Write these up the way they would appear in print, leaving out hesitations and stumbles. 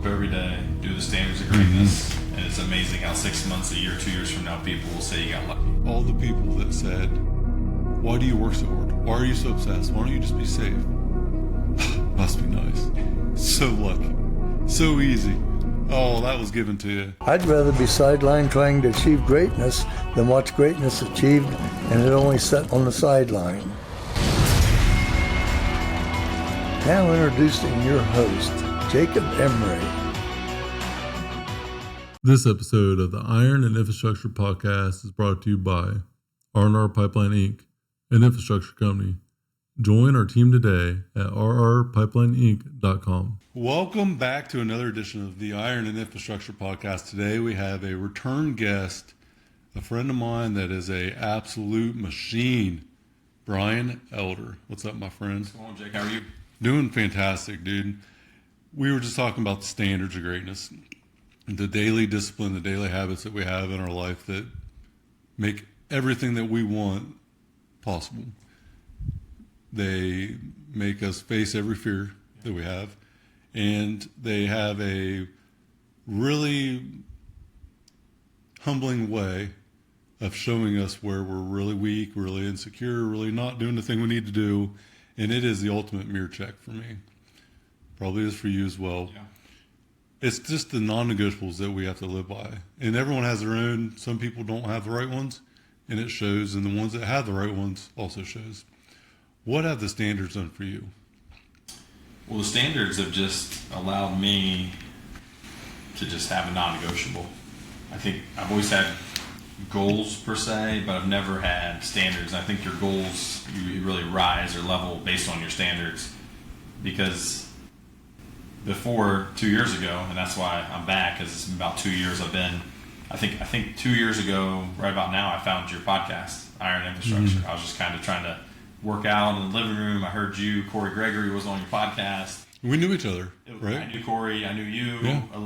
up every day, do the standards of greatness, and it's amazing how 6 months, a year, 2 years from now, people will say you got lucky. All the people that said, why do you work so hard? Why are you so obsessed? Why don't you just be safe? Must be nice. So lucky. So easy. Oh, that was given to you. I'd rather be sidelined trying to achieve greatness than watch greatness achieved and it only set on the sideline. Now introducing your host, Jacob Emery. This episode of the Iron and Infrastructure Podcast is brought to you by R&R Pipeline Inc., an infrastructure company. Join our team today at rrpipelineinc.com. Welcome back to another edition of the Iron and Infrastructure Podcast. Today we have a return guest, a friend of mine that is a absolute machine, Brian Elder. What's up, my friend? What's going on, Jake? How are you? Doing fantastic, dude. We were just talking about the standards of greatness, the daily discipline, the daily habits that we have in our life that make everything that we want possible. They make us face every fear that we have, and they have a really humbling way of showing us where we're really weak, really insecure, really not doing the thing we need to do, and it is the ultimate mirror check for me. Probably is for you as well. Yeah. It's just the non-negotiables that we have to live by, and everyone has their own. Some people don't have the right ones, and it shows, and the ones that have the right ones also shows. What have the standards done for you? Well, the standards have just allowed me to just have a non-negotiable. I think I've always had goals per se, but I've never had standards. I think your goals, you really rise or level based on your standards, because before 2 years ago, and that's why I'm back, because it's been about 2 years I've been, I think 2 years ago, right about now, I found your podcast, Iron Infrastructure. I was just kind of trying to work out in the living room. I heard you, Corey Gregory, was on your podcast. We knew each other, right? I knew Corey, I knew you, a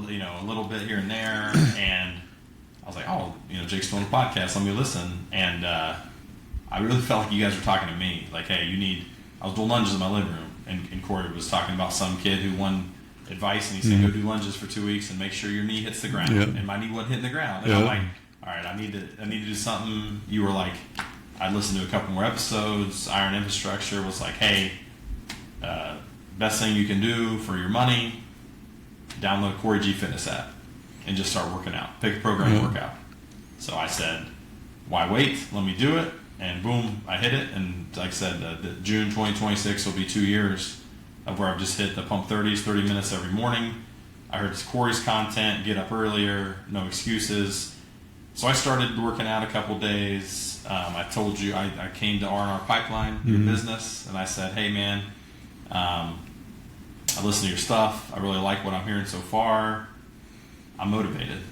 little bit here and there, and I was like, oh, Jake's doing a podcast, let me listen. And I really felt like you guys were talking to me, like, hey, I was doing lunges in my living room, and Corey was talking about some kid who won advice, and he said, go do lunges for 2 weeks and make sure your knee hits the ground. And my knee wasn't hitting the ground. And I'm like, all right, I need to do something. You were like, I listened to a couple more episodes. Iron Infrastructure was like, hey, best thing you can do for your money, download Corey G Fitness app and just start working out. Pick a program to work out. So I said, why wait? Let me do it. And boom, I hit it. And like I said, June 2026 will be 2 years of where I've just hit the pump 30s, 30 minutes every morning. I heard Corey's content, get up earlier, no excuses. So I started working out a couple days. I told you I came to R&R Pipeline, your business, and I said, hey man, I listen to your stuff. I really like what I'm hearing so far. I'm motivated.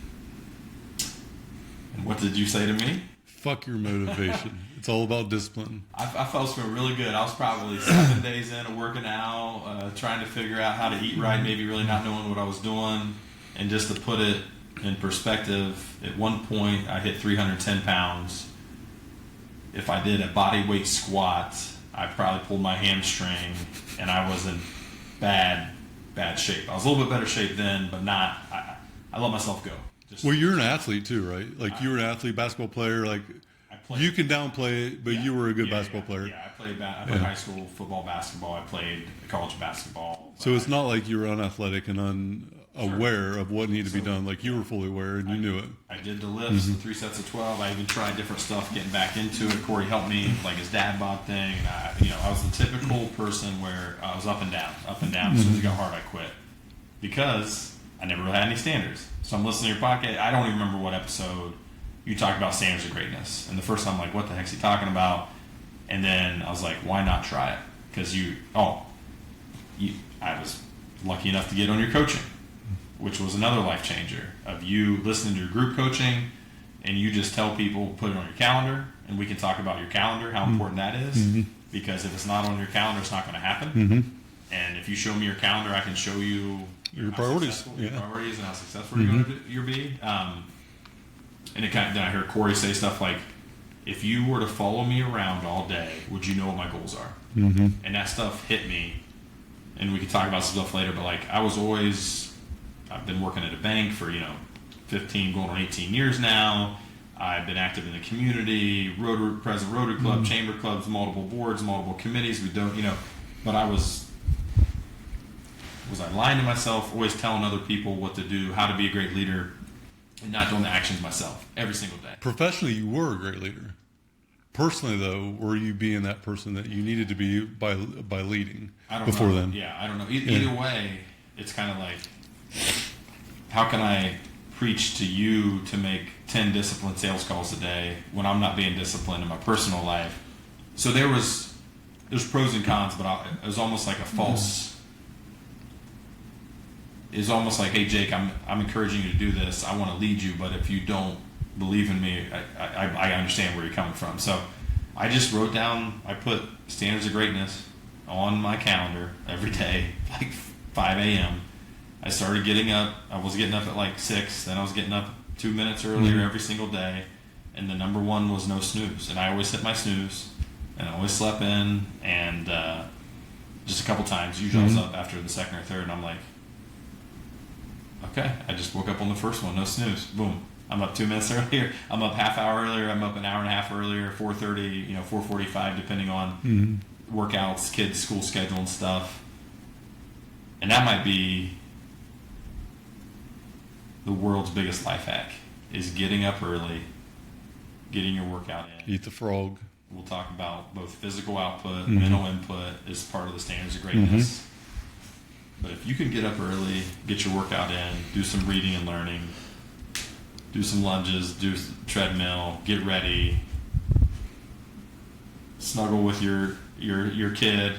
And what did you say to me? Fuck your motivation. It's all about discipline. I felt it was feeling really good. I was probably 7 days in of working out, trying to figure out how to eat right, maybe really not knowing what I was doing. And just to put it in perspective, at one point I hit 310 pounds. If I did a body weight squat, I probably pulled my hamstring, and I was in bad shape. I was a little bit better shape then, but not. I let myself go. Well, you're an athlete too, right? Like you were an athlete, basketball player. Like you can downplay it, but you were a good basketball player. Yeah, I played high school football, basketball. I played college basketball. So it's not like you were unathletic and unaware of what needed to be done. Like you were fully aware and you knew it. I did the lifts, the 3 sets of 12. I even tried different stuff, getting back into it. Corey helped me, like his dad bod thing. I was the typical person where I was up and down. As soon as it got hard, I quit because I never really had any standards. So I'm listening to your podcast. I don't even remember what episode you talked about standards of greatness. And the first time I'm like, what the heck's he talking about? And then I was like, why not try it? Because I was lucky enough to get on your coaching, which was another life changer of you listening to your group coaching, and you just tell people, put it on your calendar, and we can talk about your calendar, how important that is, because if it's not on your calendar, it's not going to happen. And if you show me your calendar, I can show you your priorities, your priorities and how successful you're going to be. And then I heard Corey say stuff like, if you were to follow me around all day, would you know what my goals are? And that stuff hit me, and we could talk about stuff later, but like I was always I've been working at a bank for 15 going on 18 years now. I've been active in the community, president Rotary Club, chamber clubs, multiple boards, multiple committees. We don't, but was I lying to myself, always telling other people what to do, how to be a great leader, and not doing the actions myself every single day? Professionally, you were a great leader. Personally, though, were you being that person that you needed to be by leading before then? Yeah, I don't know. Either way, it's kind of like, how can I preach to you to make 10 disciplined sales calls a day when I'm not being disciplined in my personal life? So there's pros and cons, but it was almost like a false. It's almost like, hey, Jake, I'm encouraging you to do this. I want to lead you, but if you don't believe in me, I understand where you're coming from. So I just wrote down, I put standards of greatness on my calendar every day, like 5 a.m. I started getting up. I was getting up at like 6, then I was getting up 2 minutes earlier every single day, and the number one was no snooze. And I always hit my snooze, and I always slept in, and just a couple times. Usually I was up after the second or third, and I'm like, okay, I just woke up on the first one, no snooze, boom. I'm up 2 minutes earlier. I'm up half hour earlier. I'm up an hour and a half earlier, 4:30, 4:45, depending on workouts, kids' school schedule and stuff. And that might be the world's biggest life hack, is getting up early, getting your workout in. Eat the frog. We'll talk about both physical output, mental input as part of the standards of greatness. But if you can get up early, get your workout in, do some reading and learning, do some lunges, do some treadmill, get ready, snuggle with your kid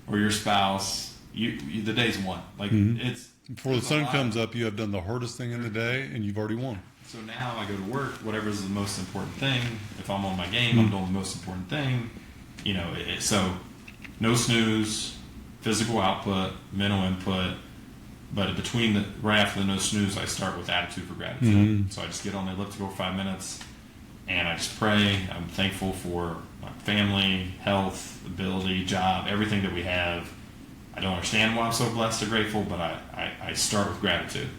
or your spouse, the day's won. Like it's before the sun comes up, you have done the hardest thing in the day, and you've already won. So now I go to work. Whatever is the most important thing. If I'm on my game, I'm doing the most important thing. So no snooze, physical output, mental input. But right after the no snooze, I start with attitude for gratitude. So I just get on the elliptical for 5 minutes, and I just pray. I'm thankful for my family, health, ability, job, everything that we have. I don't understand why I'm so blessed or grateful, but I start with gratitude.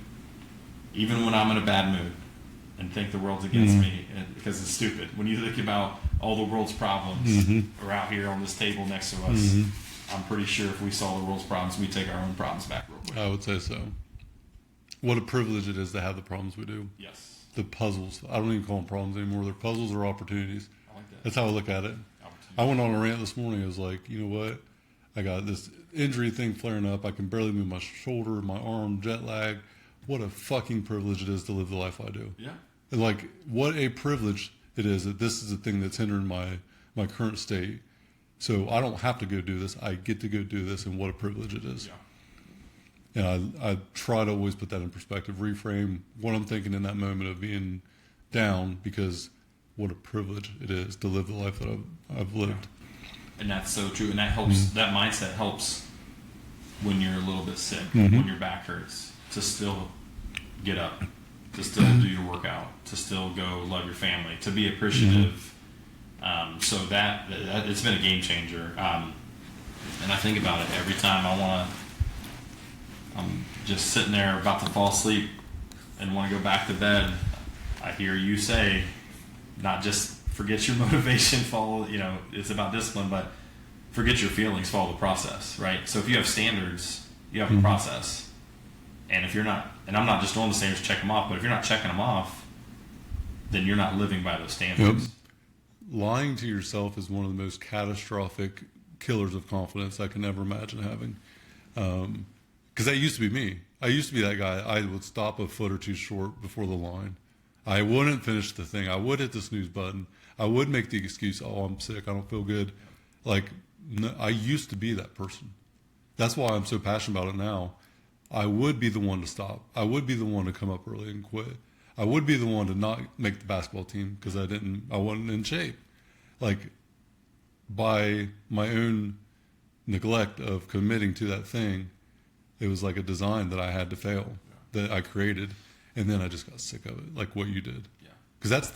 Even when I'm in a bad mood and think the world's against me, because it's stupid. When you think about all the world's problems are out here on this table next to us, I'm pretty sure if we solve the world's problems, we take our own problems back real quick. I would say so. What a privilege it is to have the problems we do. Yes. The puzzles. I don't even call them problems anymore. They're puzzles or opportunities. I like that. That's how I look at it. I went on a rant this morning. I was like, you know what? I got this injury thing flaring up. I can barely move my shoulder, my arm, jet lag. What a fucking privilege it is to live the life I do. Yeah. And like, what a privilege it is that this is the thing that's hindering my current state. So I don't have to go do this. I get to go do this, and what a privilege it is. Yeah. And I try to always put that in perspective, reframe what I'm thinking in that moment of being down, because what a privilege it is to live the life that I've lived. Yeah. And that's so true. And that helps. That mindset helps when you're a little bit sick, when your back hurts, to still get up, to still do your workout, to still go love your family, to be appreciative. So that it's been a game changer. And I think about it every time I'm just sitting there about to fall asleep and want to go back to bed. I hear you say, not just forget your motivation, follow, it's about discipline, but forget your feelings, follow the process, right? So if you have standards, you have a process. And if you're not, and I'm not just doing the standards, check them off, but if you're not checking them off, then you're not living by those standards. Yep. Lying to yourself is one of the most catastrophic killers of confidence I can ever imagine having. Because that used to be me. I used to be that guy. I would stop a foot or two short before the line. I wouldn't finish the thing. I would hit the snooze button. I would make the excuse, oh, I'm sick, I don't feel good. Like, no, I used to be that person. That's why I'm so passionate about it now. I would be the one to stop. I would be the one to come up early and quit. I would be the one to not make the basketball team because I wasn't in shape. Like, by my own neglect of committing to that thing, it was like a design that I had to fail, that I created. And then I just got sick of it, like what you did. Because that's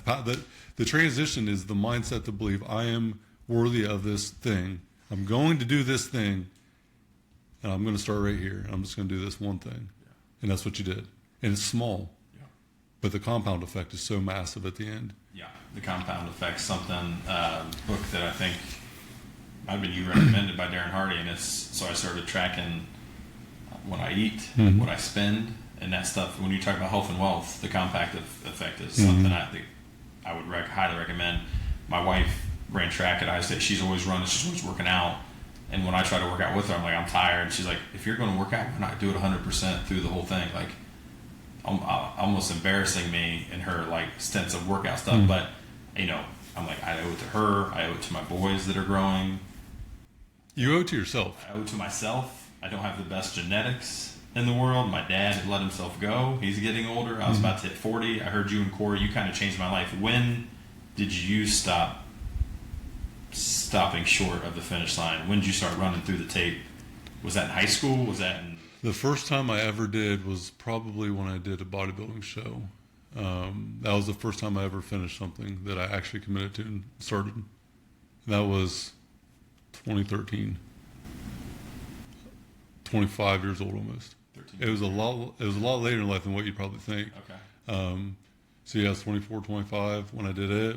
the transition is the mindset to believe I am worthy of this thing. I'm going to do this thing, and I'm going to start right here. I'm just going to do this one thing. And that's what you did. and it's small, Yeah. but the compound effect is so massive at the end. Yeah, the compound effect, something book that I think might have been you recommended by Darren Hardy, and so I started tracking what I eat, what I spend, and that stuff. When you talk about health and wealth, the compound effect is something I think I would highly recommend. My wife ran track at Iowa State. She's always running. She's always working out. And when I try to work out with her, I'm like, I'm tired. She's like, if you're going to work out, why not do it 100% through the whole thing? Like, almost embarrassing me in her like stints of workout stuff. But you know, I'm like, I owe it to her. I owe it to my boys that are growing. You owe it to yourself. I owe it to myself. I don't have the best genetics in the world. My dad had let himself go. He's getting older. I was about to hit 40. I heard you and Corey. You kind of changed my life. When did you stopping short of the finish line? When did you start running through the tape? Was that in high school? Was that in... The first time I ever did was probably when I did a bodybuilding show. That was the first time I ever finished something that I actually committed to and started. That was 2013. 25 years old almost. 13. It was a lot later in life than what you'd probably think. Okay. So yeah, I was 24, 25 when I did it.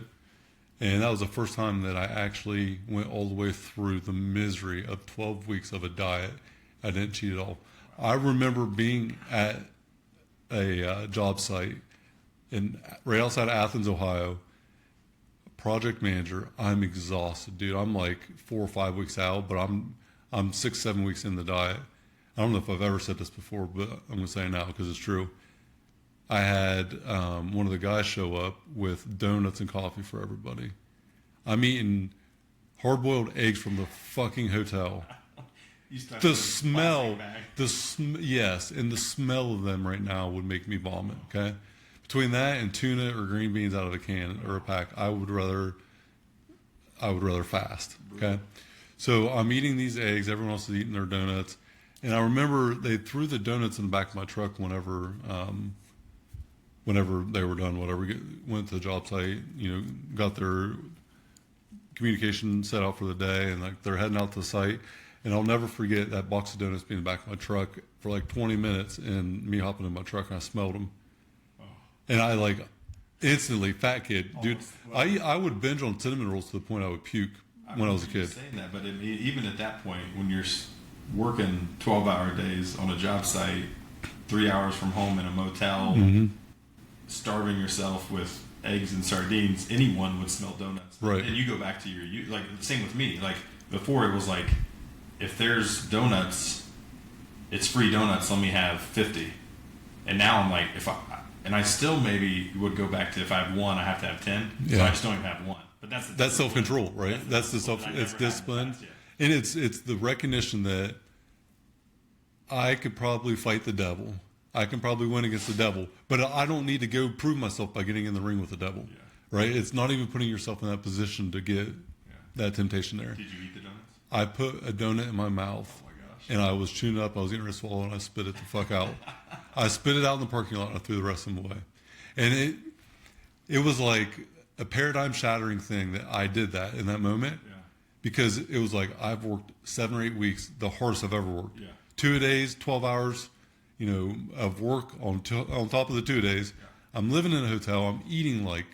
And that was the first time that I actually went all the way through the misery of 12 weeks of a diet. I didn't cheat at all. I remember being at a job site right outside of Athens, Ohio, project manager. I'm exhausted, dude. I'm like 4 or 5 weeks out, but I'm 6, 7 weeks in the diet. I don't know if I've ever said this before, but I'm going to say it now because it's true. I had one of the guys show up with donuts and coffee for everybody. I'm eating hard-boiled eggs from the fucking hotel. The smell, yes, and the smell of them right now would make me vomit. Okay, between that and tuna or green beans out of a can or a pack, I would rather fast. Okay, so I'm eating these eggs. Everyone else is eating their donuts, and I remember they threw the donuts in the back of my truck whenever they were done. Went to the job site, got their communication set out for the day, and like they're heading out to the site. And I'll never forget that box of donuts being in the back of my truck for like 20 minutes and me hopping in my truck and I smelled them. Oh. And I like instantly, fat kid, dude, I would binge on cinnamon rolls to the point I would puke when I was a kid. Saying that, but even at that point, when you're working 12-hour days on a job site, 3 hours from home in a motel, starving yourself with eggs and sardines, anyone would smell donuts. Right. And you go back to like, same with me. Like, before it was like, if there's donuts, it's free donuts, let me have 50. And now I'm like, I still maybe would go back to if I have one, I have to have 10. Yeah. So I just don't even have one. But that's self-control, right? That's it's discipline. And it's the recognition that I could probably fight the devil. I can probably win against the devil, but I don't need to go prove myself by getting in the ring with the devil, right? It's not even putting yourself in that position to get that temptation there. Did you eat the donuts? I put a donut in my mouth, and I was chewing up. I was getting ready to swallow, and I spit it the fuck out. I spit it out in the parking lot, and I threw the rest of them away. And it was like a paradigm-shattering thing that I did that in that moment, because it was like I've worked 7 or 8 weeks, the hardest I've ever worked. 2 days, 12 hours, of work on top of the 2 days. I'm living in a hotel. I'm eating like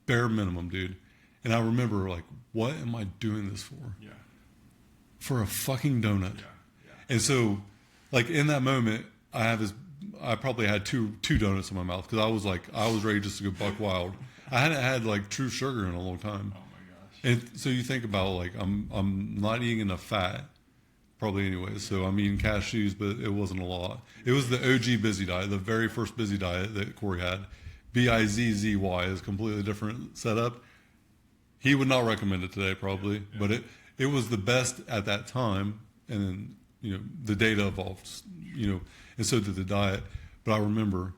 bare minimum, dude. And I remember like, what am I doing this for? For a fucking donut. And so, like in that moment, I probably had two donuts in my mouth because I was ready just to go buck wild. I hadn't had like true sugar in a long time. Oh my gosh. And so you think about like I'm not eating enough fat, probably anyway. So I'm eating cashews, but it wasn't a lot. It was the OG busy diet, the very first busy diet that Corey had. BIZZY is a completely different setup. He would not recommend it today, probably, but it was the best at that time, and then the data evolved, and so did the diet. But I remember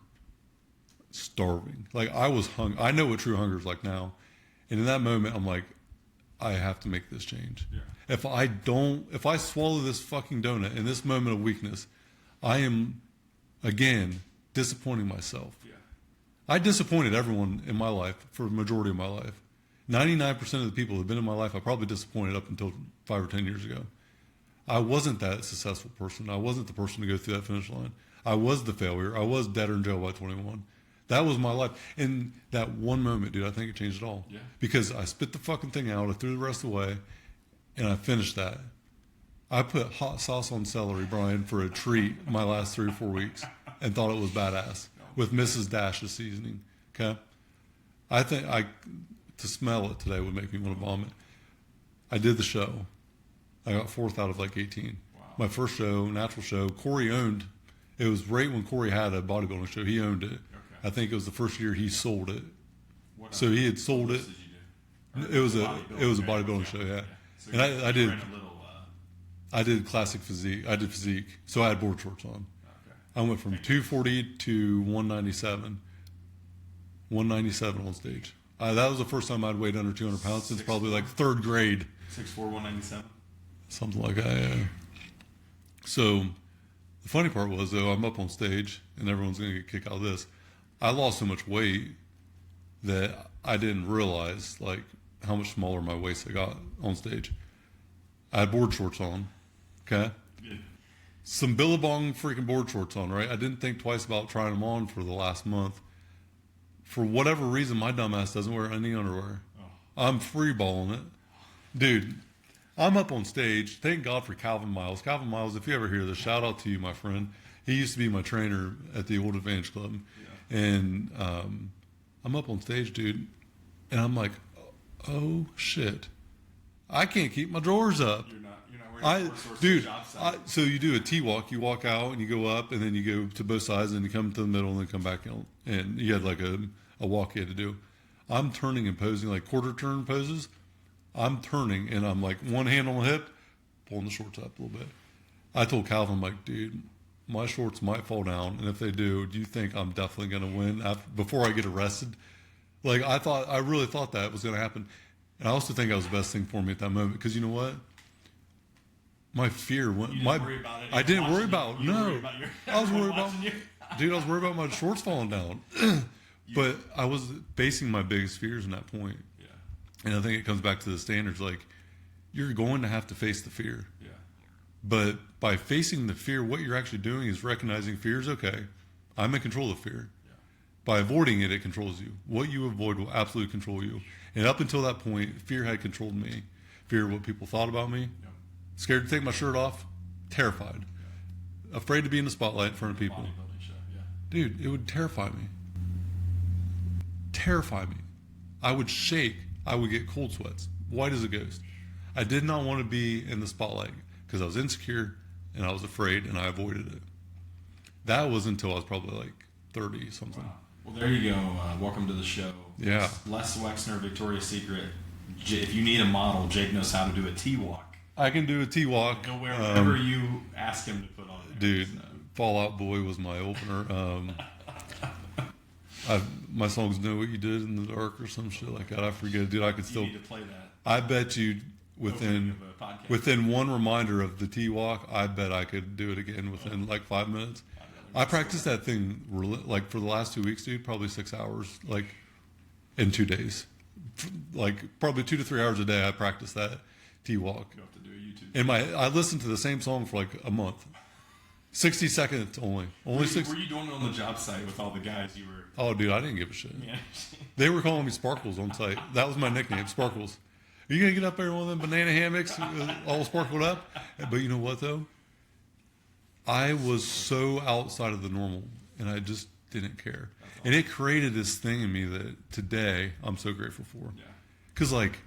starving, like I was hungry. I know what true hunger is like now, and in that moment, I'm like, I have to make this change. If I swallow this fucking donut in this moment of weakness, I am again disappointing myself. I disappointed everyone in my life for the majority of my life. 99% of the people who have been in my life, I probably disappointed up until 5 or 10 years ago. I wasn't that successful person. I wasn't the person to go through that finish line. I was the failure. I was dead or in jail by 21. That was my life. And that one moment, dude, I think it changed it all. Yeah. Because I spit the fucking thing out, I threw the rest away, and I finished that. I put hot sauce on celery, Brian, for a treat my last 3 or 4 weeks and thought it was badass with Mrs. Dash's seasoning. Okay? I think to smell it today would make me want to vomit. I did the show. I got 4th out of like 18. Wow. My first show, natural show, Corey owned. It was right when Corey had a bodybuilding show. He owned it. Okay. I think it was the first year he sold it. What So he had sold it. did you do? It was a bodybuilding show, yeah. So And I did. ran a little, I did classic physique. I did physique, so I had board shorts on. okay. I went from 240 to 197. 197 on stage. That was the first time I'd weighed under 200 pounds since probably like 3rd grade. 6'4", 197. Something like that, yeah. So the funny part was, though, I'm up on stage, and everyone's going to get a kick out of this. I lost so much weight that I didn't realize, like, how much smaller my waist I got on stage. I had board shorts on, okay? Yeah. Some Billabong freaking board shorts on, right? I didn't think twice about trying them on for the last month. For whatever reason, my dumbass doesn't wear any underwear. Oh. I'm freeballing it. Dude, I'm up on stage. Thank God for Calvin Miles. Calvin Miles, if you ever hear this, shout out to you, my friend. He used to be my trainer at the Old Advantage Club. Yeah. And I'm up on stage, dude, and I'm like, oh, shit. I can't keep my drawers up. You're not wearing So you do a T-walk. You walk out and you go up, and then you go to both sides, and you come to the middle, and then come back out. And you had like a walk you had to do. I'm turning and posing like quarter turn poses. I'm turning, and I'm like one hand on the hip, pulling the shorts up a little bit. I told Calvin, I'm like, dude, my shorts might fall down, and if they do you think I'm definitely going to win before I get arrested? Like, I really thought that was going to happen. And I also think that was the best thing for me at that moment, because you know what? My fear went. You didn't worry about it. I didn't worry about. You No, worried about I was worried about. you. Dude, I was worried about my shorts falling down. But I was facing my biggest fears in that point. Yeah. And I think it comes back to the standards. Like, you're going to have to face the fear. Yeah. But by facing the fear, what you're actually doing is recognizing fear is okay. I'm in control of fear. Yeah. By avoiding it, it controls you. What you avoid will absolutely control you. And up until that point, fear had controlled me. Fear of what people thought about me. Yeah. Scared to take my shirt off. Terrified. Yeah. Afraid to be in the spotlight in front of people. Bodybuilding show, yeah. Dude, it would terrify me. Terrify me. I would shake. I would get cold sweats. White as a ghost. I did not want to be in the spotlight because I was insecure and I was afraid, and I avoided it. That was until I was probably like 30 something. Wow. Well, there you go. Welcome to the show. Yeah. Les Wexner, Victoria's Secret. If you need a model, Jake knows how to do a T-walk. I can do a T-walk. He'll wear whatever you ask him to put on there. Dude, So. Fallout Boy was my opener. My songs Know What You Did in the Dark or some shit like that. I forget. Dude, I could still. You need to play that. I bet you Opening of a podcast. within one reminder of the T-walk, I bet I could do it again within like 5 minutes. I practiced that thing like for the last 2 weeks, dude, probably 6 hours, like in 2 days. Like probably 2 to 3 hours a day I practiced that T-walk. You have to do a YouTube. And I listened to the same song for like a month. 60 seconds only. Only Were 60. you doing it on the job site with all the guys you were? Oh, dude, I didn't give a shit. Yeah. They were calling me Sparkles on site. That was my nickname, Sparkles. Are you going to get up there in one of them banana hammocks all sparkled up? But you know what, though? I was so outside of the normal, and I just didn't care. Awesome. And it created this thing in me that today I'm so grateful for. Yeah. Because, like,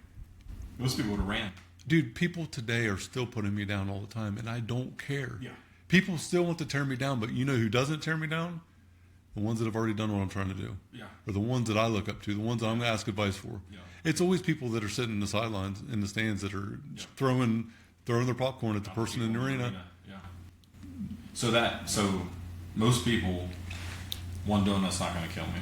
Most people would have ran. dude, people today are still putting me down all the time, and I don't care. Yeah. People still want to tear me down, but you know who doesn't tear me down? The ones that have already done what I'm trying to do. Yeah. Or the ones that I look up to, the ones that I'm going to ask advice for. Yeah. It's always people that are sitting in the sidelines, in the stands, that are throwing their popcorn at the person in the arena. Yeah. So most people, one donut's not going to kill me.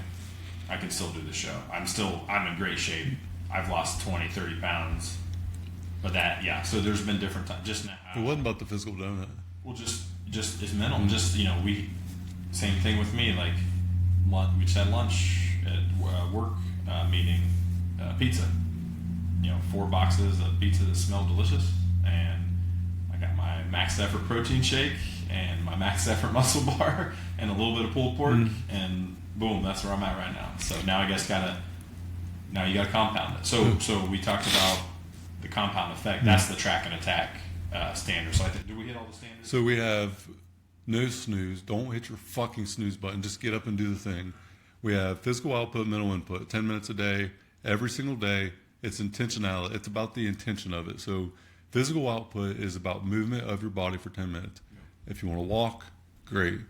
I can still do the show. I'm in great shape. I've lost 20, 30 pounds. But so there's been different times. Just now. It wasn't about the physical donut. Well, just it's mental. Just, same thing with me. Like, we just had lunch at work meeting, pizza. 4 boxes of pizza that smelled delicious, and I got my max effort protein shake, and my max effort muscle bar and a little bit of pulled pork, and boom, that's where I'm at right now. So now I guess now you gotta compound it. So we talked about the compound effect. That's the track and attack standard. So I think, did we hit all the standards? So we have no snooze. Don't hit your fucking snooze button. Just get up and do the thing. We have physical output, mental input, 10 minutes a day, every single day. It's intentionality. It's about the intention of it. So physical output is about movement of your body for 10 minutes. Yeah. If you want to walk, great.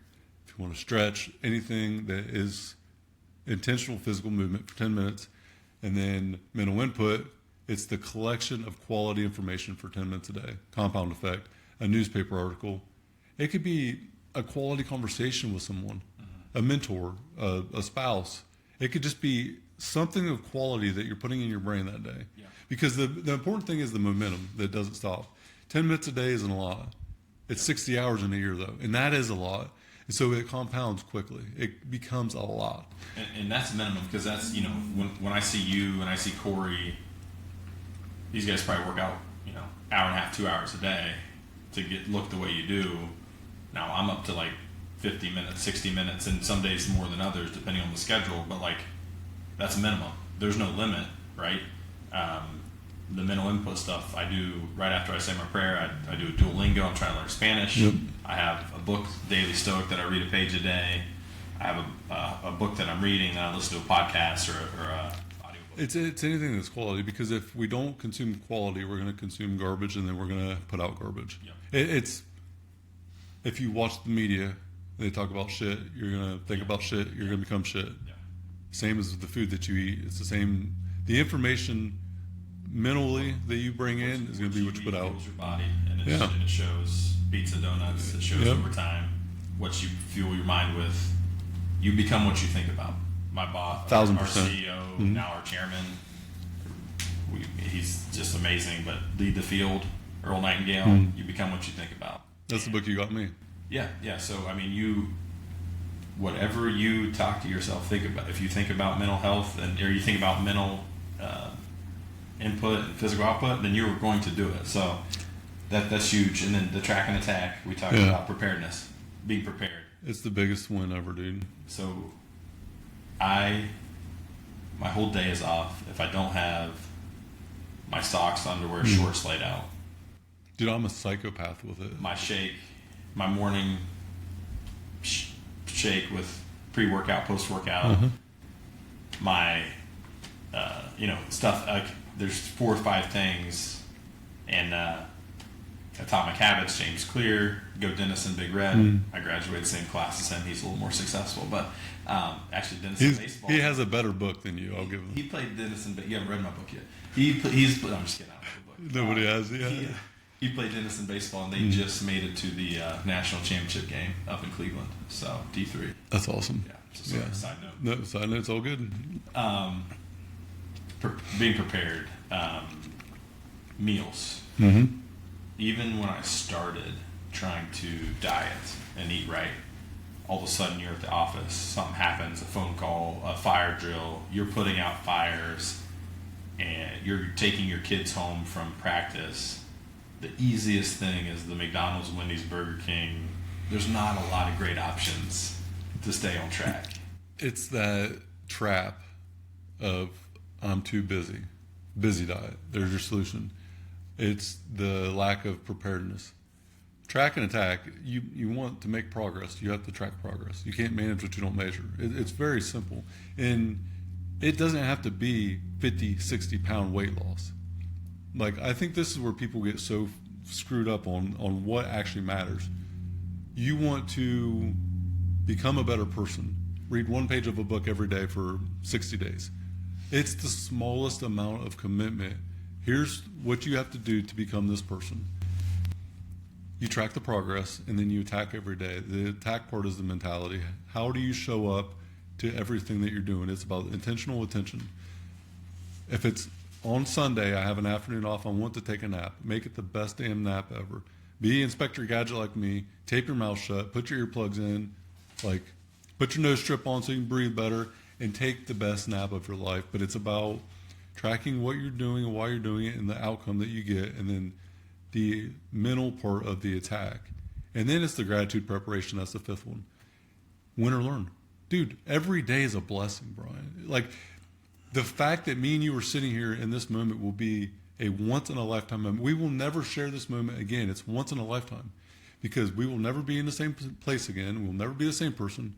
If you want to stretch, anything that is intentional physical movement for 10 minutes. And then mental input, it's the collection of quality information for 10 minutes a day. Compound effect, a newspaper article. It could be a quality conversation with someone, a mentor, a spouse. It could just be something of quality that you're putting in your brain that day. Yeah. Because the important thing is the momentum that doesn't stop. 10 minutes a day isn't a lot. It's 60 hours in a year, though, and that is a lot. And so it compounds quickly. It becomes a lot. And that's minimum, because that's, when I see you and I see Corey, these guys probably work out, hour and a half, 2 hours a day to look the way you do. Now I'm up to like 50 minutes, 60 minutes, and some days more than others, depending on the schedule. But like, that's minimum. There's no limit, right? The mental input stuff I do right after I say my prayer. I do a Duolingo. I'm trying to learn Spanish. Yep. I have a book, Daily Stoic, that I read a page a day. I have a book that I'm reading, and I listen to a podcast or a audiobook. It's anything that's quality, because if we don't consume quality, we're going to consume garbage, and then we're going to put out garbage. Yep. It's if you watch the media, they talk about shit, you're going to think about shit, you're going to become shit. Yeah. Same as the food that you eat. It's the same. The information mentally that you bring in is going to be what you put out. Your body, and it shows pizza, donuts. It shows over time what you fuel your mind with. You become what you think about. My boss, 1,000%. Our CEO, now our chairman, he's just amazing. But lead the field, Earl Nightingale. You become what you think about. That's the book you got me. Yeah. So I mean, whatever you talk to yourself, think about. If you think about mental health or you think about mental input and physical output, then you're going to do it. So that's huge. And then the track and attack, we talked about preparedness, being prepared. It's the biggest win ever, dude. So my whole day is off if I don't have my socks, underwear, shorts laid out. Dude, I'm a psychopath with it. My morning shake with pre-workout, post-workout, my stuff. There's 4 or 5 things, and Atomic Habits, James Clear, Go Dennison, Big Red. I graduated the same class as him. He's a little more successful, but actually Dennison baseball. He has a better book than you. I'll give him. He played Dennison, but you haven't read my book yet. I'm just kidding. I don't have the book. Nobody has. Yeah. He played Dennison baseball, and they just made it to the national championship game up in Cleveland. So D3. That's awesome. Yeah. So side note. No, side note's all good. Being prepared. Meals. Even when I started trying to diet and eat right, all of a sudden you're at the office, something happens, a phone call, a fire drill, you're putting out fires, and you're taking your kids home from practice. The easiest thing is the McDonald's, Wendy's, Burger King. There's not a lot of great options to stay on track. It's that trap of I'm too busy. Busy diet. There's your solution. It's the lack of preparedness. Track and attack, you want to make progress. You have to track progress. You can't manage what you don't measure. It's very simple. And it doesn't have to be 50, 60 pound weight loss. Like, I think this is where people get so screwed up on what actually matters. You want to become a better person. Read 1 page of a book every day for 60 days. It's the smallest amount of commitment. Here's what you have to do to become this person. You track the progress, and then you attack every day. The attack part is the mentality. How do you show up to everything that you're doing? It's about intentional attention. If it's on Sunday, I have an afternoon off, I want to take a nap. Make it the best damn nap ever. Be Inspector Gadget like me. Tape your mouth shut. Put your earplugs in. Like, put your nose strip on so you can breathe better, and take the best nap of your life. But it's about tracking what you're doing and why you're doing it and the outcome that you get, and then the mental part of the attack And then it's the gratitude preparation. That's the fifth one. Win or learn. Dude, every day is a blessing, Brian. Like, the fact that me and you are sitting here in this moment will be a once-in-a-lifetime moment. We will never share this moment again. It's once in a lifetime because we will never be in the same place again. We'll never be the same person.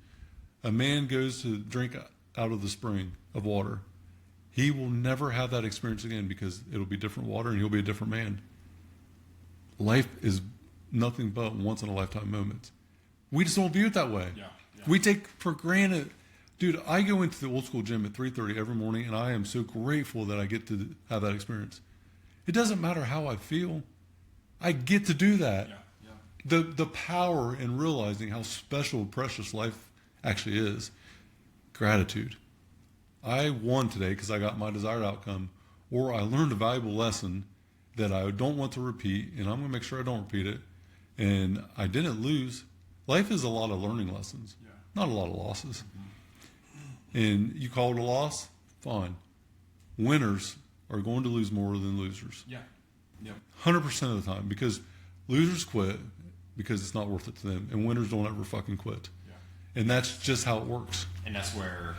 A man goes to drink out of the spring of water. He will never have that experience again because it'll be different water and he'll be a different man. Life is nothing but once-in-a-lifetime moments. We just don't view it that way. Yeah. We take for granted. Dude, I go into the old school gym at 3:30 every morning, and I am so grateful that I get to have that experience. It doesn't matter how I feel. I get to do that. Yeah. The power in realizing how special, precious life actually is. Gratitude. I won today because I got my desired outcome, or I learned a valuable lesson that I don't want to repeat, and I'm going to make sure I don't repeat it. And I didn't lose. Life is a lot of learning lessons, not a lot of losses. And you call it a loss? Fine. Winners are going to lose more than losers. Yeah. Yep. 100% of the time, because losers quit because it's not worth it to them, and winners don't ever fucking quit. Yeah. And that's just how it works. And that's where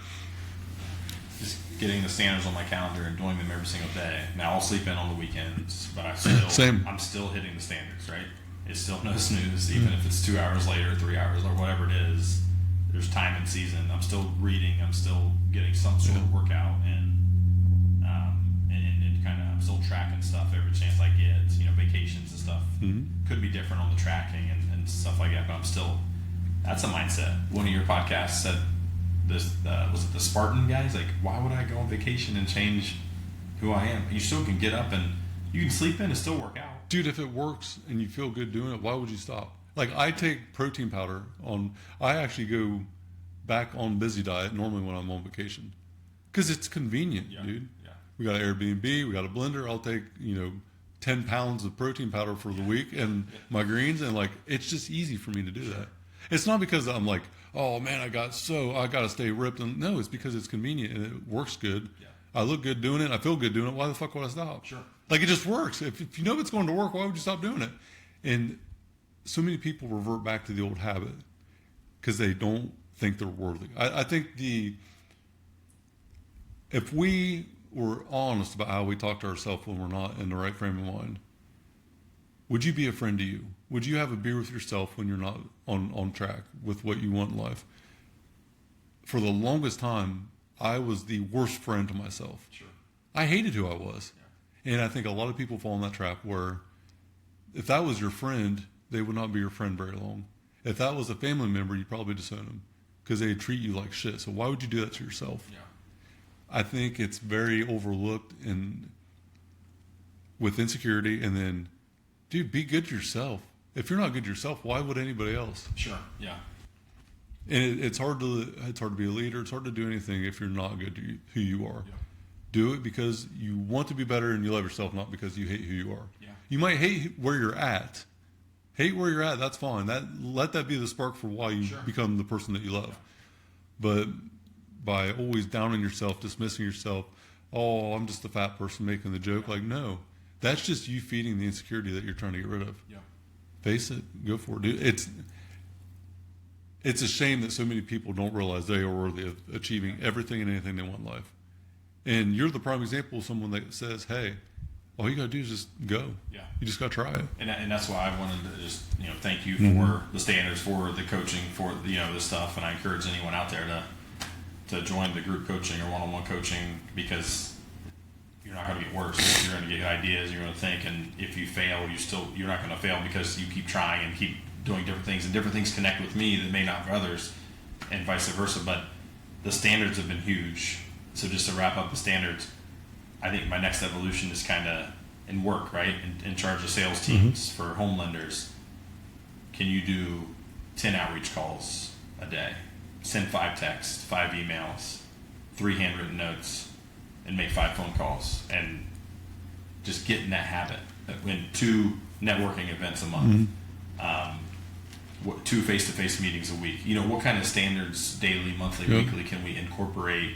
just getting the standards on my calendar and doing them every single day. Now I'll sleep in on the weekends, but I'm still hitting the standards, right? It's still no snooze, even if it's 2 hours later, 3 hours, or whatever it is. There's time and season. I'm still reading. I'm still getting some sort of workout, and kind of I'm still tracking stuff every chance I get. You know, vacations and stuff could be different on the tracking and stuff like that. But I'm still. That's a mindset. One of your podcasts said this. Was it the Spartan guys? Like, why would I go on vacation and change who I am? You still can get up and you can sleep in and still work out. Dude, if it works and you feel good doing it, why would you stop? Like, I take protein powder I actually go back on busy diet normally when I'm on vacation because it's convenient, dude. Yeah. We got an Airbnb, we got a blender. I'll take, 10 pounds of protein powder for the week and my greens, and like, it's just easy for me to do that. It's not because I'm like, oh man, I got to stay ripped. And no, it's because it's convenient and it works good. Yeah. I look good doing it. I feel good doing it. Why the fuck would I stop? Sure. Like, it just works. If you know it's going to work, why would you stop doing it? And so many people revert back to the old habit because they don't think they're worthy. I think if we were honest about how we talk to ourselves when we're not in the right frame of mind, would you be a friend to you? Would you have a beer with yourself when you're not on track with what you want in life? For the longest time, I was the worst friend to myself. Sure. I hated who I was. Yeah. And I think a lot of people fall in that trap where if that was your friend, they would not be your friend very long. If that was a family member, you'd probably disown them because they treat you like shit. So why would you do that to yourself? Yeah. I think it's very overlooked with insecurity. And then, dude, be good to yourself. If you're not good to yourself, why would anybody else? Sure. Yeah. And it's hard to be a leader. It's hard to do anything if you're not good to who you are. Yeah. Do it because you want to be better and you love yourself, not because you hate who you are. Yeah. You might hate where you're at. Hate where you're at, that's fine. Let that be the spark for why you become the person that you love. But by always downing yourself, dismissing yourself, oh, I'm just a fat person making the joke, like, no. That's just you feeding the insecurity that you're trying to get rid of. Yeah. Face it. Go for it, dude. It's a shame that so many people don't realize they are worthy of achieving everything and anything they want in life. And you're the prime example of someone that says, hey, all you got to do is just go. Yeah. You just got to try it. And that's why I wanted to just, thank you for the standards, for the coaching, for, this stuff. And I encourage anyone out there to join the group coaching or one-on-one coaching because you're not going to get worse. You're going to get ideas. You're going to think. And if you fail, you're not going to fail because you keep trying and keep doing different things. And different things connect with me that may not for others and vice versa. But the standards have been huge. So just to wrap up the standards, I think my next evolution is kind of in work, right? In charge of sales teams for home lenders. Can you do 10 outreach calls a day? Send 5 texts, 5 emails, 3 handwritten notes, and make 5 phone calls. And just get in that habit. Win 2 networking events a month, 2 face-to-face meetings a week. What kind of standards, daily, monthly, weekly, can we incorporate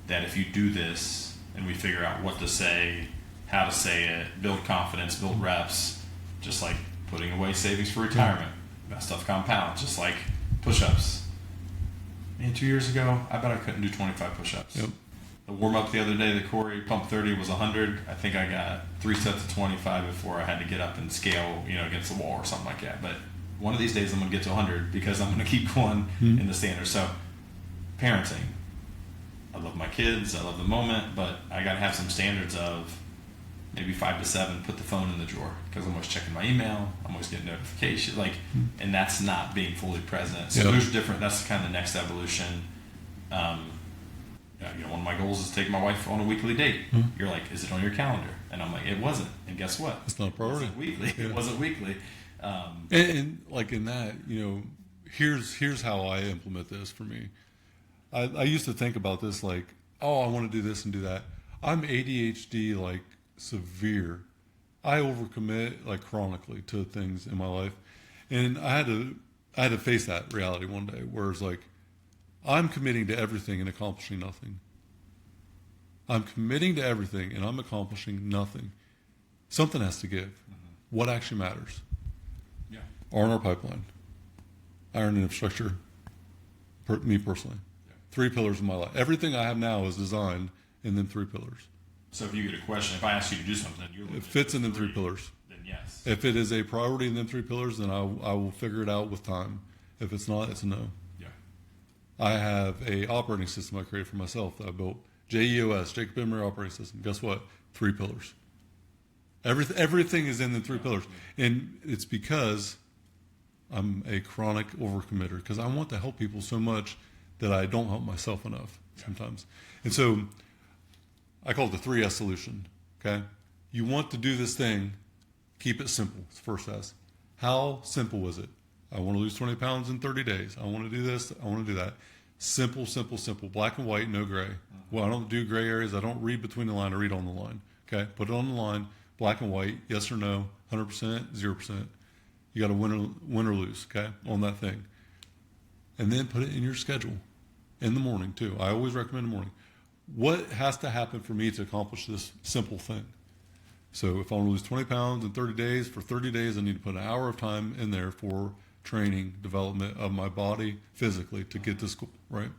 that if you do this and we figure out what to say, how to say it, build confidence, build reps, just like putting away savings for retirement. That stuff compounds, just like push-ups. Man, 2 years ago, I bet I couldn't do 25 push-ups. Yep. The warm-up the other day, the Corey pump 30 was 100. I think I got 3 sets of 25 before I had to get up and scale, against the wall or something like that. But one of these days I'm going to get to 100 because I'm going to keep going in the standard. So, parenting. I love my kids. I love the moment, but I got to have some standards of maybe 5 to 7, put the phone in the drawer because I'm always checking my email. I'm always getting notifications, and that's not being fully present. So there's different. That's kind of the next evolution. One of my goals is to take my wife on a weekly date. You're like, is it on your calendar? And I'm like, it wasn't. And guess what? It's not a priority. It wasn't weekly. Yeah. It wasn't weekly. And like in that, here's how I implement this for me. I used to think about this like, oh, I want to do this and do that. I'm ADHD like severe. I overcommit like chronically to things in my life, and I had to face that reality one day. Where it's like, I'm committing to everything and accomplishing nothing. I'm committing to everything and I'm accomplishing nothing. Something has to give. What actually matters? Yeah. R&R pipeline, iron and infrastructure. Me personally, 3 pillars of my life. Everything I have now is designed in them 3 pillars. So if you get a question, if I ask you to do something, it fits in them 3 pillars. Then yes. If it is a priority in them 3 pillars, then I will figure it out with time. If it's not, it's a no. Yeah. I have a operating system I created for myself that I built. JEOS, Jacob Emery operating system. Guess what? 3 pillars. Everything is in the 3 pillars. And it's because I'm a chronic overcommitter because I want to help people so much that I don't help myself enough sometimes. And so I call it the 3S solution. Okay? You want to do this thing, keep it simple. It's the first S. How simple is it? I want to lose 20 pounds in 30 days. I want to do this. I want to do that. Simple, simple, simple. Black and white, no gray. Well, I don't do gray areas. I don't read between the line. I read on the line. Okay? Put it on the line. Black and white. Yes or no. 100%, 0%. You got to win or lose, okay, on that thing. And then put it in your schedule in the morning, too. I always recommend the morning. What has to happen for me to accomplish this simple thing? So if I want to lose 20 pounds in 30 days, for 30 days, I need to put an hour of time in there for training, development of my body physically to get to school, right?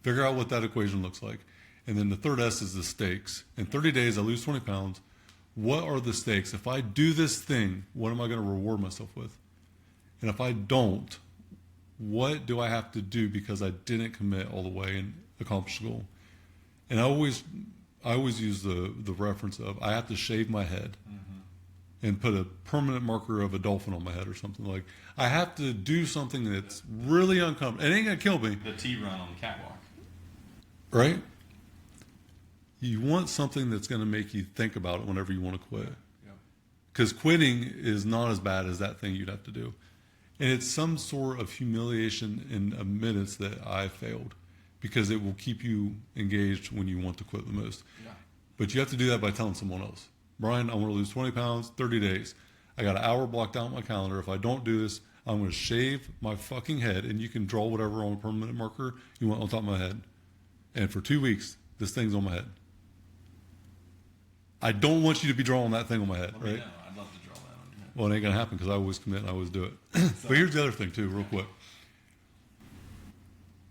Figure out what that equation looks like. And then the third S is the stakes. In 30 days, I lose 20 pounds. What are the stakes? If I do this thing, what am I going to reward myself with? And if I don't, what do I have to do because I didn't commit all the way and accomplish the goal? And I always use the reference of I have to shave my head and put a permanent marker of a dolphin on my head or something. Like I have to do something that's really uncomfortable. It ain't going to kill me. The T-run on the catwalk. Right? You want something that's going to make you think about it whenever you want to quit. Because quitting is not as bad as that thing you'd have to do. And it's some sort of humiliation and admittance that I failed because it will keep you engaged when you want to quit the most. Yeah. But you have to do that by telling someone else. Brian, I want to lose 20 pounds, 30 days. I got an hour blocked out in my calendar. If I don't do this, I'm going to shave my fucking head, and you can draw whatever on a permanent marker you want on top of my head. And for 2 weeks, this thing's on my head. I don't want you to be drawing that thing on my head, Let right? me know. I'd love to draw that on your head. Well, it ain't going to happen because I always commit and I always do it. But here's the other thing, too, real quick.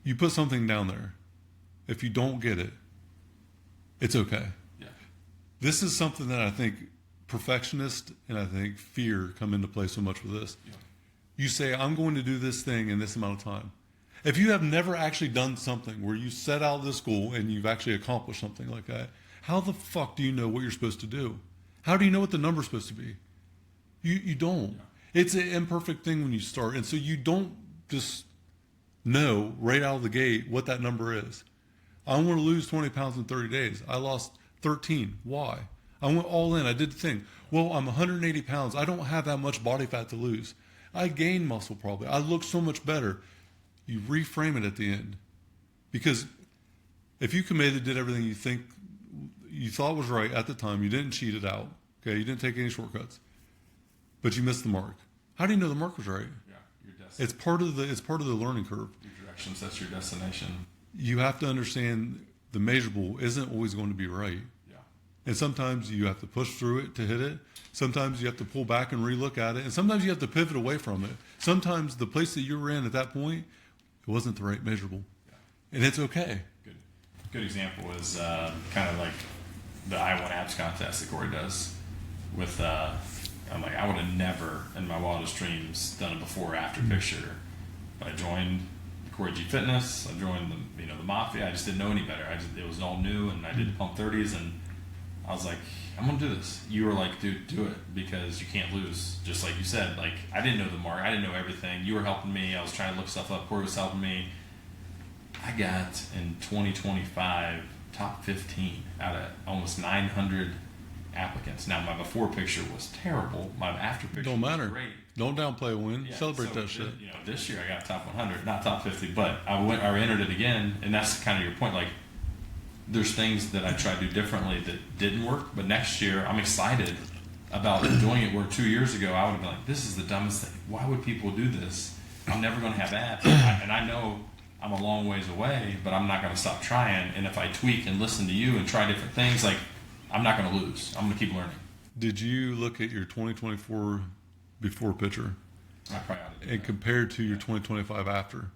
You put something down there. If you don't get it, it's okay. Yeah. This is something that I think perfectionist and I think fear come into play so much with this. Yeah. You say, I'm going to do this thing in this amount of time. If you have never actually done something where you set out this goal and you've actually accomplished something like that, how the fuck do you know what you're supposed to do? How do you know what the number's supposed to be? You don't. Yeah. It's an imperfect thing when you start. And so you don't just know right out of the gate what that number is. I want to lose 20 pounds in 30 days. I lost 13. Why? I went all in. I did the thing. Well, I'm 180 pounds. I don't have that much body fat to lose. I gained muscle probably. I look so much better. You reframe it at the end. Because if you committed, did everything you thought was right at the time, you didn't cheat it out, okay? You didn't take any shortcuts, but you missed the mark. How do you know the mark was right? Yeah, your destination. It's part of the learning curve. Your direction sets your destination. You have to understand the measurable isn't always going to be right. Yeah. And sometimes you have to push through it to hit it. Sometimes you have to pull back and relook at it. And sometimes you have to pivot away from it. Sometimes the place that you were in at that point, it wasn't the right measurable. Yeah. And it's okay. Good example is kind of like the I1 abs contest that Corey does. With I'm like, I would have never in my wildest dreams done a before or after picture. But I joined Corey G Fitness. I joined the Mafia. I just didn't know any better. It was all new, and I did the pump 30s, and I was like, I'm gonna do this. You were like, dude, do it because you can't lose. Just like you said, like I didn't know the mark. I didn't know everything. You were helping me. I was trying to look stuff up. Corey was helping me. I got in 2025 top 15 out of almost 900 applicants. Now my before picture was terrible. My after picture Don't matter. was great. Don't downplay a win. Yeah, Celebrate so that shit. This year I got top 100, not top 50, but I entered it again, and that's kind of your point. Like, there's things that I tried to do differently that didn't work, but next year I'm excited about doing it. Where 2 years ago I would have been like, this is the dumbest thing. Why would people do this? I'm never going to have abs, and I know I'm a long ways away, but I'm not going to stop trying. And if I tweak and listen to you and try different things, like I'm not going to lose. I'm going to keep learning. Did you look at your 2024 before picture I probably ought to do and that. compare to your 2025 after?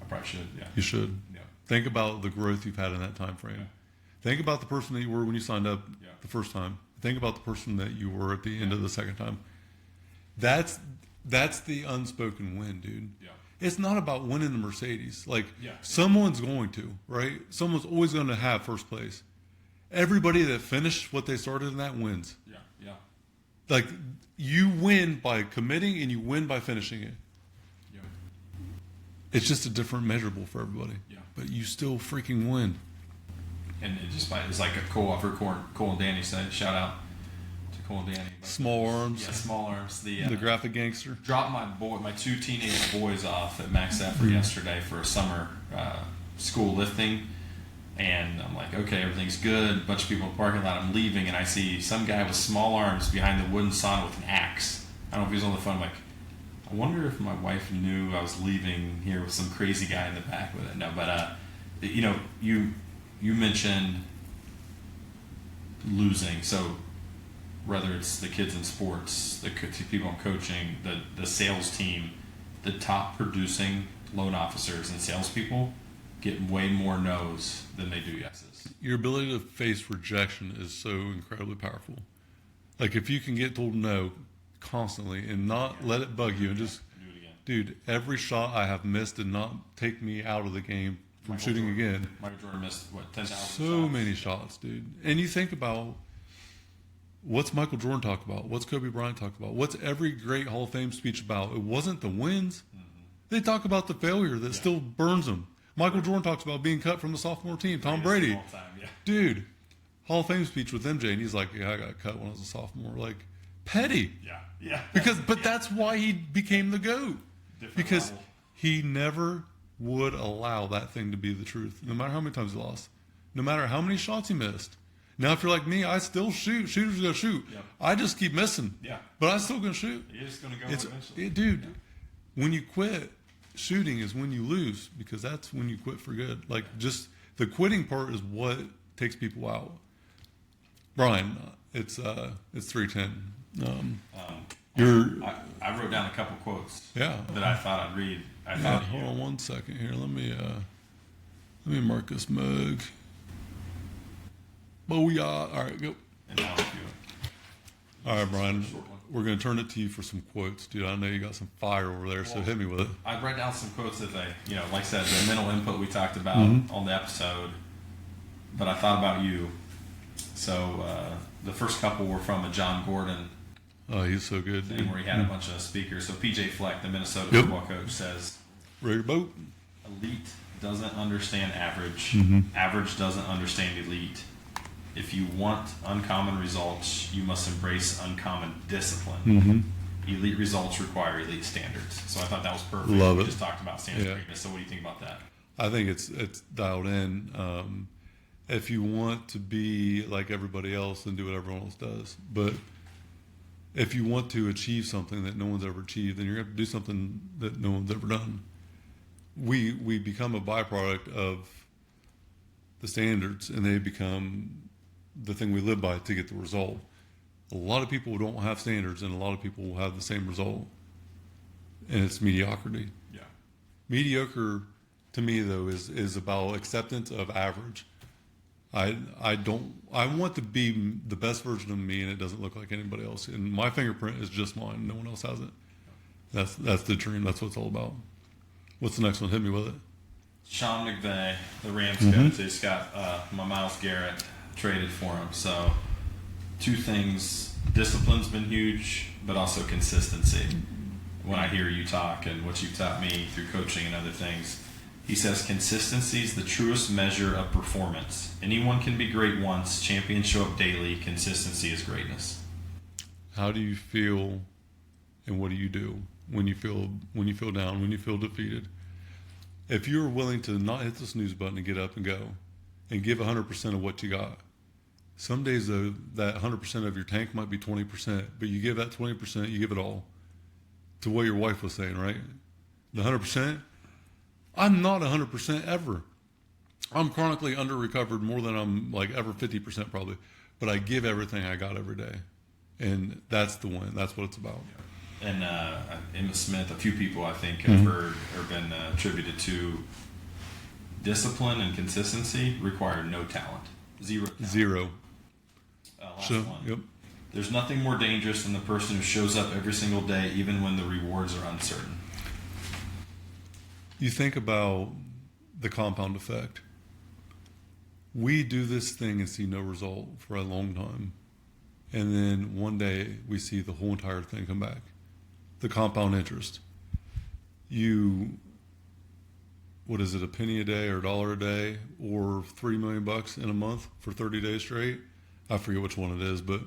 I probably should. Yeah. You should. Yeah. Think about the growth you've had in that time frame. Yeah. Think about the person that you were when you signed up Yeah. the first time. Think about the person that you were at the end of the second time. That's the unspoken win, dude. Yeah. It's not about winning the Mercedes. Like, Yeah. someone's going to, right? Someone's always going to have first place. Everybody that finished what they started in that wins. Yeah. Yeah. Like, you win by committing and you win by finishing it. Yeah. It's just a different measurable for everybody. Yeah. But you still freaking win. And it's like a Cole. I've heard Cole and Danny say, shout out to Cole and Danny. Small arms. Yeah, small arms. The graphic gangster. dropped my two teenage boys off at Max Effort yesterday for a summer school lifting. And I'm like, okay, everything's good. A bunch of people in the parking lot. I'm leaving, and I see some guy with small arms behind the wooden sauna with an axe. I don't know if he was on the phone. I'm like, I wonder if my wife knew I was leaving here with some crazy guy in the back with it. No, but you mentioned losing. So whether it's the kids in sports, the people in coaching, the sales team, the top producing loan officers and salespeople get way more no's than they do yeses. Your ability to face rejection is so incredibly powerful. Like, if you can get told no constantly and not let it bug you and just, Do it again. dude, every shot I have missed did not take me out of the game from shooting again. Michael Jordan missed, 10,000 So shots? many shots, dude. And you think about, what's Michael Jordan talk about? What's Kobe Bryant talk about? What's every great Hall of Fame speech about? It wasn't the wins. They talk about the failure that still burns them. Michael Jordan talks about being cut from the sophomore team. Tom Brady. All time, yeah. Dude, Hall of Fame speech with MJ, and he's like, yeah, I got cut when I was a sophomore. Like, petty. Yeah. But that's why he became the GOAT. Different Because level. he never would allow that thing to be the truth, no matter how many times he lost, no matter how many shots he missed. Now, if you're like me, I still shoot. Shooters go shoot. Yep. I just keep missing. Yeah. But I'm still going to shoot. You're just going to go eventually. Dude, when you quit, shooting is when you lose, because that's when you quit for good. Like, just the quitting part is what takes people out. Brian, it's 3:10. I wrote down a couple quotes. Yeah. That I thought I'd read. Hold on 1 second here. Let me mark this mug. Booyah! All right, go. And now if you, All right, Brian. Short one. We're going to turn it to you for some quotes, dude. I know you got some fire over there, so hit me with it. I write down some quotes that like I said, the mental input we talked about on the episode. But I thought about you. So the first couple were from a John Gordon Oh, he's so good, thing dude. where he had a bunch of speakers. So PJ Fleck, the Minnesota Yep. football coach, says, Ready to boat? elite doesn't understand average. Average doesn't understand elite. If you want uncommon results, you must embrace uncommon discipline. Elite results require elite standards. So I thought that was perfect. Love We it. just talked about standard Yeah. greatness. So what do you think about that? I think it's dialed in. If you want to be like everybody else, then do what everyone else does. But if you want to achieve something that no one's ever achieved, then you're going to have to do something that no one's ever done. We become a byproduct of the standards, and they become the thing we live by to get the result. A lot of people don't have standards, and a lot of people will have the same result, and it's mediocrity. Yeah. Mediocre, to me, though, is about acceptance of average. I want to be the best version of me, and it doesn't look like anybody else. And my fingerprint is just mine. No one else has it. That's the dream. That's what it's all about. What's the next one? Hit me with it. Sean McVay, the Rams coach, he's got my Myles Garrett traded for him. So, two things. Discipline's been huge, but also consistency. When I hear you talk and what you've taught me through coaching and other things, he says consistency is the truest measure of performance. Anyone can be great once. Champions show up daily. Consistency is greatness. How do you feel, and what do you do when you feel down, when you feel defeated? If you're willing to not hit the snooze button and get up and go and give 100% of what you got, some days, though, that 100% of your tank might be 20%, but you give that 20%, you give it all. To what your wife was saying, right? The 100%? I'm not 100% ever. I'm chronically under-recovered more than I'm like ever 50% probably, but I give everything I got every day. And that's the win. That's what it's about. And Emma Smith, a few people I think have heard or been attributed to discipline and consistency require no talent. Zero talent. Zero. Last one. Yep. There's nothing more dangerous than the person who shows up every single day even when the rewards are uncertain. You think about the compound effect. We do this thing and see no result for a long time. And then one day we see the whole entire thing come back. The compound interest. What is it, a penny a day or $1 a day or $3 million in a month for 30 days straight? I forget which one it is, but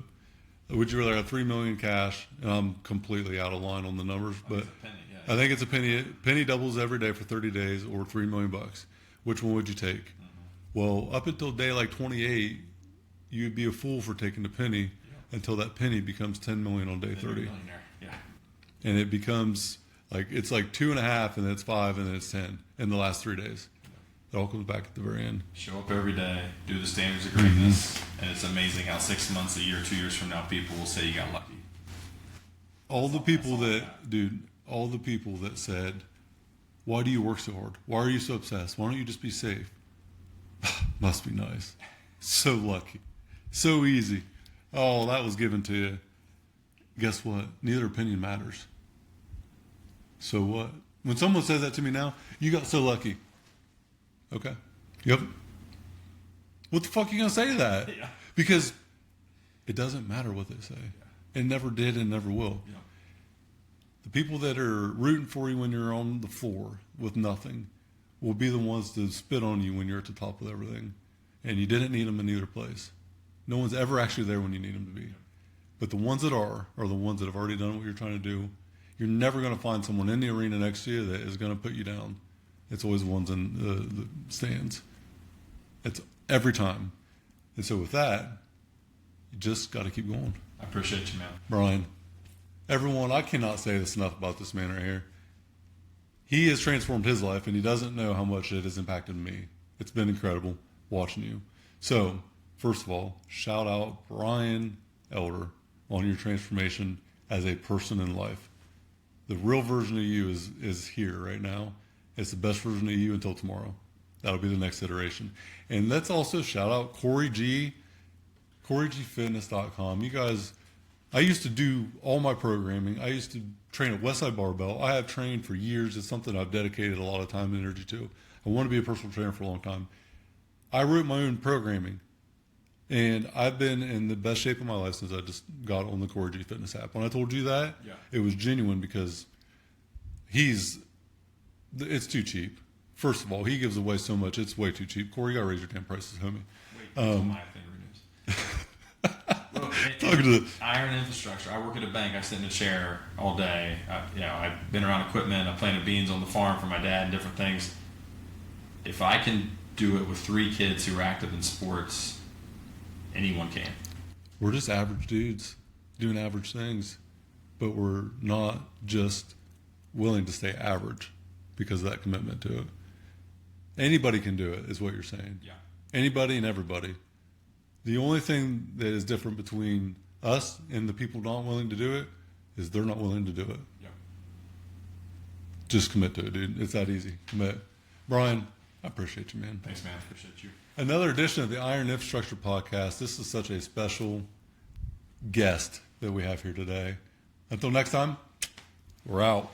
would you rather have $3 million cash? And I'm completely out of line on the numbers, but I think it's a penny. Penny doubles every day for 30 days or $3 million. Which one would you take? Well, up until day like 28, you'd be a fool for taking the penny until that penny becomes 10 million on day 30. Yeah. And it becomes like, it's like 2.5 and then it's 5 and then it's 10 in the last 3 days. It all comes back at the very end. Show up every day, do the standards of greatness, and it's amazing how 6 months, a year, 2 years from now, people will say you got lucky. All the people that said, why do you work so hard? Why are you so obsessed? Why don't you just be safe? Must be nice. So lucky. So easy. Oh, that was given to you. Guess what? Neither opinion matters. So what? When someone says that to me now, you got so lucky. Okay. Yep. What the fuck are you going to say to that? Yeah. Because it doesn't matter what they say. It never did and never will. Yeah. The people that are rooting for you when you're on the floor with nothing will be the ones to spit on you when you're at the top of everything. And you didn't need them in either place. No one's ever actually there when you need them to be. But the ones that are the ones that have already done what you're trying to do. You're never going to find someone in the arena next to you that is going to put you down. It's always the ones in the stands. It's every time. And so with that, you just got to keep going. I appreciate you, man. Brian, everyone, I cannot say this enough about this man right here. He has transformed his life, and he doesn't know how much it has impacted me. It's been incredible watching you. So, first of all, shout out Brian Elder on your transformation as a person in life. The real version of you is here right now. It's the best version of you until tomorrow. That'll be the next iteration. And let's also shout out Corey G, CoreyGFitness.com. You guys, I used to do all my programming. I used to train at Westside Barbell. I have trained for years. It's something I've dedicated a lot of time and energy to. I want to be a personal trainer for a long time. I wrote my own programming. And I've been in the best shape of my life since I just got on the Corey G Fitness app. When I told you that, It was genuine because it's too cheap. First of all, he gives away so much, it's way too cheap. Corey, you got to raise your damn prices, homie. Wait, my favorite news. Iron infrastructure. I work at a bank. I sit in a chair all day. I've been around equipment. I planted beans on the farm for my dad and different things. If I can do it with 3 kids who are active in sports, anyone can. We're just average dudes doing average things, but we're not just willing to stay average because of that commitment to it. Anybody can do it, is what you're saying. Yeah. Anybody and everybody. The only thing that is different between us and the people not willing to do it is they're not willing to do it. Yep. Just commit to it, dude. It's that easy. Commit. Brian, I appreciate you, man. Thanks, man. Appreciate you. Another edition of the Iron Infrastructure Podcast. This is such a special guest that we have here today. Until next time, we're out.